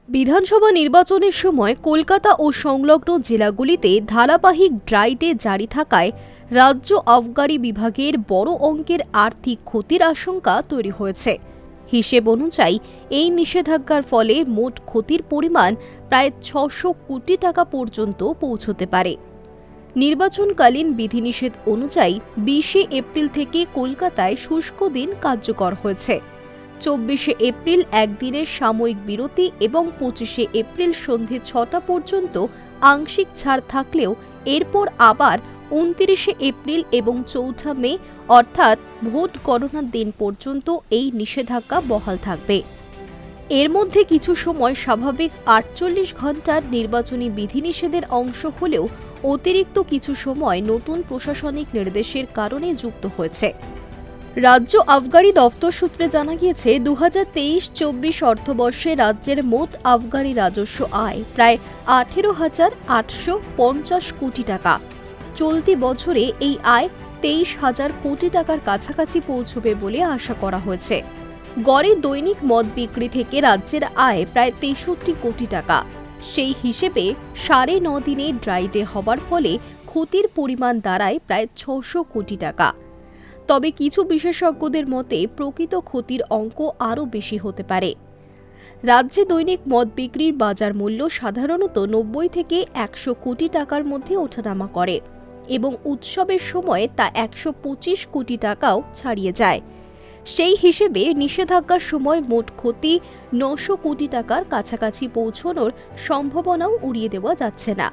বিধানসভা নির্বাচনের সময় কলকাতা ও সংলগ্ন জেলাগুলিতে ধারাবাহিক ড্রাই ডে জারি থাকায় রাজ্য আবগারি বিভাগের বড় অঙ্কের আর্থিক ক্ষতির আশঙ্কা তৈরি হয়েছে। হিসেব অনুযায়ী এই নিষেধাজ্ঞার ফলে মোট ক্ষতির পরিমাণ প্রায় ৬০০ কোটি টাকা পর্যন্ত পৌঁছতে পারে। নির্বাচনকালীন বিধিনিষেধ অনুযায়ী ২০শে এপ্রিল থেকে কলকাতায় শুষ্ক দিন কার্যকর হয়েছে। ২৪শে এপ্রিল একদিনের সাময়িক বিরতি এবং ২৫শে এপ্রিল সন্ধে ৬টা পর্যন্ত আংশিক ছাড় থাকলেও এরপর আবার ২৯শে এপ্রিল এবং ৪ঠা মে অর্থাৎ ভোট গণনার দিন পর্যন্ত এই নিষেধাজ্ঞা বহাল থাকবে। এর মধ্যে কিছু সময় স্বাভাবিক ৪৮ ঘণ্টার নির্বাচনী বিধিনিষেধের অংশ হলেও অতিরিক্ত কিছু সময় নতুন প্রশাসনিক নির্দেশের কারণে যুক্ত হয়েছে। রাজ্য আবগারি দফতর সূত্রে জানা গিয়েছে, ২০২৩-২৪ অর্থবর্ষে রাজ্যের মোট আবগারি রাজস্ব আয় প্রায় ১৮,৮৫০ কোটি টাকা। চলতি বছরে এই আয় ২৩,০০০ কোটি টাকার কাছাকাছি পৌঁছবে বলে আশা করা হয়েছে। গড়ে দৈনিক মদ বিক্রি থেকে রাজ্যের আয় প্রায় ৬৩ কোটি টাকা। সেই হিসেবে ৯.৫ দিনে ড্রাই ডে হবার ফলে ক্ষতির পরিমাণ দাঁড়ায় প্রায় ৬০০ কোটি টাকা। তবে কিছু বিশেষজ্ঞদের মতে প্রকৃত ক্ষতির অঙ্ক আরও বেশি হতে পারে। রাজ্যে দৈনিক মদ বিক্রির বাজার মূল্য সাধারণত ৯০ থেকে ১০০ কোটি টাকার মধ্যে ওঠানামা করে এবং উৎসবের সময় তা ১২৫ কোটি টাকাও ছাড়িয়ে যায়। সেই হিসেবে নিষেধাজ্ঞার সময় মোট ক্ষতি ৯০০ কোটি টাকার কাছাকাছি পৌঁছানোর সম্ভাবনাও উড়িয়ে দেওয়া যাচ্ছে না।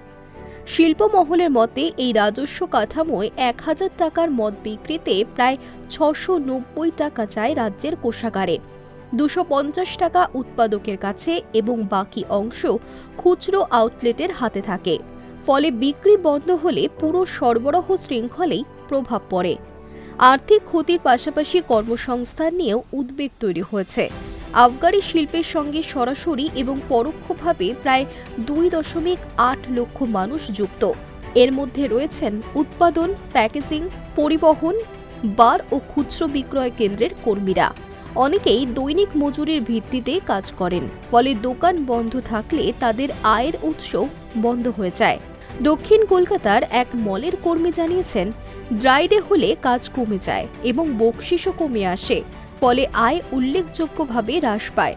শিল্পমহলের মতে এই রাজস্ব কাঠামোয় ১,০০০ টাকার মদ বিক্রিতে প্রায় ৬৯০ টাকা যায় রাজ্যের কোষাগারে, ২৫০ টাকা উৎপাদকের কাছে এবং বাকি অংশ খুচরো আউটলেটের হাতে থাকে। ফলে বিক্রি বন্ধ হলে পুরো সরবরাহ শৃঙ্খলেই প্রভাব পড়ে। আর্থিক ক্ষতির পাশাপাশি কর্মসংস্থান নিয়েও উদ্বেগ তৈরি হয়েছে। আবগারি শিল্পের সঙ্গে সরাসরি এবং পরোক্ষভাবে প্রায় ২.৮ লক্ষ মানুষ যুক্ত। এর মধ্যে রয়েছেন উৎপাদন, প্যাকেজিং, পরিবহন, বার ও খুচরো বিক্রয় কেন্দ্রের কর্মীরা। অনেকেই দৈনিক মজুরির ভিত্তিতে কাজ করেন, ফলে দোকান বন্ধ থাকলে তাদের আয়ের উৎস বন্ধ হয়ে যায়। দক্ষিণ কলকাতার এক মলের কর্মী জানিয়েছেন, ড্রাই ডে হলে কাজ কমে যায় এবং বকশিসও কমে আসে, ফলে আয় উল্লেখযোগ্যভাবে হ্রাস পায়।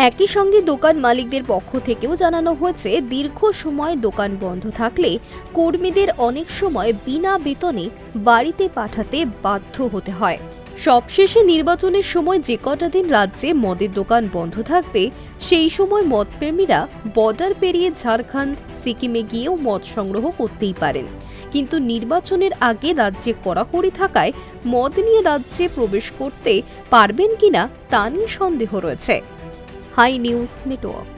একই সঙ্গে দোকান মালিকদের পক্ষ থেকেও জানানো হয়েছে, দীর্ঘ সময় দোকান বন্ধ থাকলে কর্মীদের অনেক সময় বিনা বেতনে বাড়িতে পাঠাতে বাধ্য হতে হয়। সবশেষে নির্বাচনের সময় যে কটা দিন রাজ্যে মদের দোকান বন্ধ থাকবে, সেই সময় মদপ্রেমীরা বর্ডার পেরিয়ে ঝাড়খণ্ড, সিকিমে গিয়েও মদ সংগ্রহ করতেই পারেন। কিন্তু নির্বাচনের আগে রাজ্যে কড়াকড়ি থাকায় মদ নিয়ে রাজ্যে প্রবেশ করতে পারবেন কিনা তা নিয়ে সন্দেহ রয়েছে। Hi news network.